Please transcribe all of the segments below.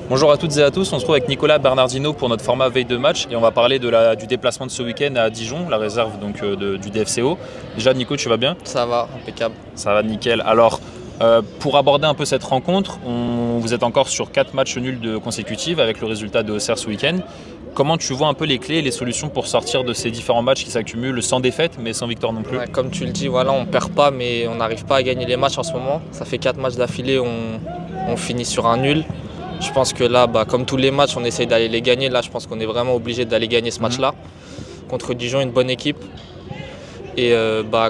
Bonjour à toutes et à tous, on se trouve avec Nicolas Bernardino pour notre format veille de match et on va parler du déplacement de ce week-end à Dijon, la réserve du DFCO. Déjà Nico, tu vas bien? Ça va, impeccable. Ça va nickel. Alors pour aborder un peu cette rencontre, vous êtes encore sur 4 matchs nuls consécutifs avec le résultat de Auxerre ce week-end. Comment tu vois un peu les clés et les solutions pour sortir de ces différents matchs qui s'accumulent sans défaite mais sans victoire non plus? Ouais, comme tu le dis, voilà, on perd pas mais on n'arrive pas à gagner les matchs en ce moment. Ça fait 4 matchs d'affilée, on finit sur un nul. Je pense que là, comme tous les matchs, on essaye d'aller les gagner. Là, je pense qu'on est vraiment obligé d'aller gagner ce match-là. Contre Dijon, une bonne équipe. Et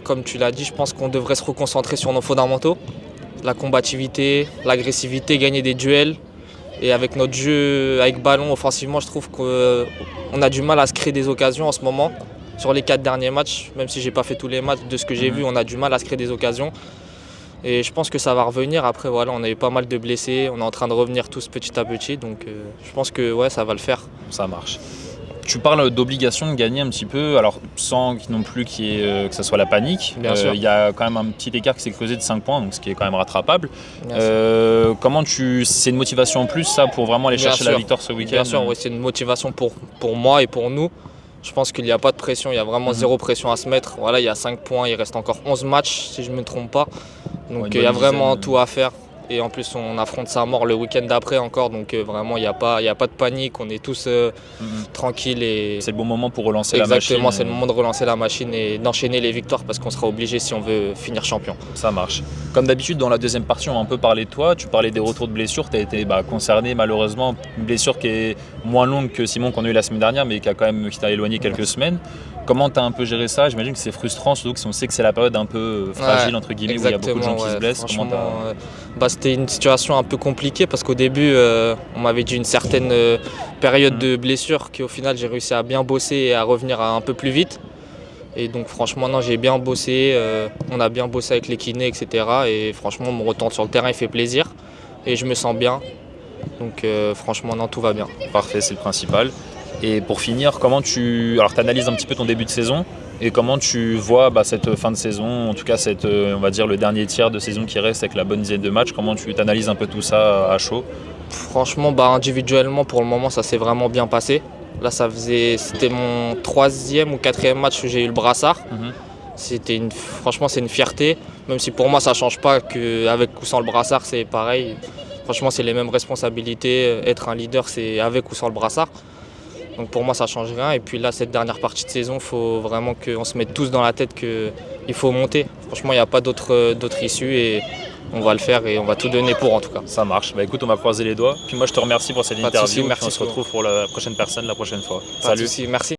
comme tu l'as dit, je pense qu'on devrait se reconcentrer sur nos fondamentaux. La combativité, l'agressivité, gagner des duels. Et avec notre jeu avec ballon offensivement, je trouve qu'on a du mal à se créer des occasions en ce moment. Sur les 4 derniers matchs, même si je n'ai pas fait tous les matchs, de ce que j'ai vu, on a du mal à se créer des occasions. Et je pense que ça va revenir. Après, voilà, on a eu pas mal de blessés. On est en train de revenir tous petit à petit. Donc je pense que ouais, ça va le faire. Ça marche. Tu parles d'obligation de gagner un petit peu, alors sans non plus que ça soit la panique. Bien sûr. Il y a quand même un petit écart qui s'est creusé de 5 points, donc ce qui est quand même rattrapable. C'est une motivation en plus ça pour vraiment aller chercher la victoire ce week-end? Bien sûr, oui, c'est une motivation pour moi et pour nous. Je pense qu'il n'y a pas de pression, il y a vraiment zéro pression à se mettre. Voilà, il y a 5 points, il reste encore 11 matchs si je ne me trompe pas. Donc il y a vraiment tout à faire. Et en plus, on affronte sa mort le week-end d'après encore. Donc vraiment, il n'y a pas de panique. On est tous tranquilles. Et c'est le bon moment pour relancer la machine. Exactement, c'est le moment de relancer la machine et d'enchaîner les victoires parce qu'on sera obligé si on veut finir champion. Ça marche. Comme d'habitude, dans la deuxième partie, on a un peu parlé de toi. Tu parlais des retours de blessures. Tu as été concerné malheureusement. Une blessure qui est moins longue que Simon qu'on a eu la semaine dernière, mais qui t'a éloigné quelques semaines. Comment tu as un peu géré ça? J'imagine que c'est frustrant, surtout si on sait que c'est la période un peu fragile, entre guillemets, où il y a beaucoup de gens qui se blessent. C'était une situation un peu compliquée parce qu'au début, on m'avait dit une certaine période de blessure qu'au final, j'ai réussi à bien bosser et à revenir un peu plus vite. Et donc franchement, non, j'ai bien bossé, on a bien bossé avec les kinés, etc. Et franchement, mon retour sur le terrain, il fait plaisir et je me sens bien. Donc franchement, non, tout va bien. Parfait, c'est le principal. Et pour finir, comment tu analyses un petit peu ton début de saison et comment tu vois cette fin de saison, en tout cas on va dire le dernier tiers de saison qui reste avec la bonne dizaine de matchs, comment tu analyses un peu tout ça à chaud? Franchement, individuellement pour le moment ça s'est vraiment bien passé. Là c'était mon 3e ou 4e match où j'ai eu le brassard. Franchement c'est une fierté, même si pour moi ça ne change pas qu'avec ou sans le brassard c'est pareil. Franchement c'est les mêmes responsabilités, être un leader c'est avec ou sans le brassard. Donc pour moi ça ne change rien et puis là cette dernière partie de saison il faut vraiment qu'on se mette tous dans la tête qu'il faut monter. Franchement il n'y a pas d'autre issue et on va le faire et on va tout donner pour en tout cas. Ça marche, écoute on va croiser les doigts. Puis moi je te remercie pour cette interview. Merci. On se retrouve pour la prochaine personne la prochaine fois. Salut. Merci.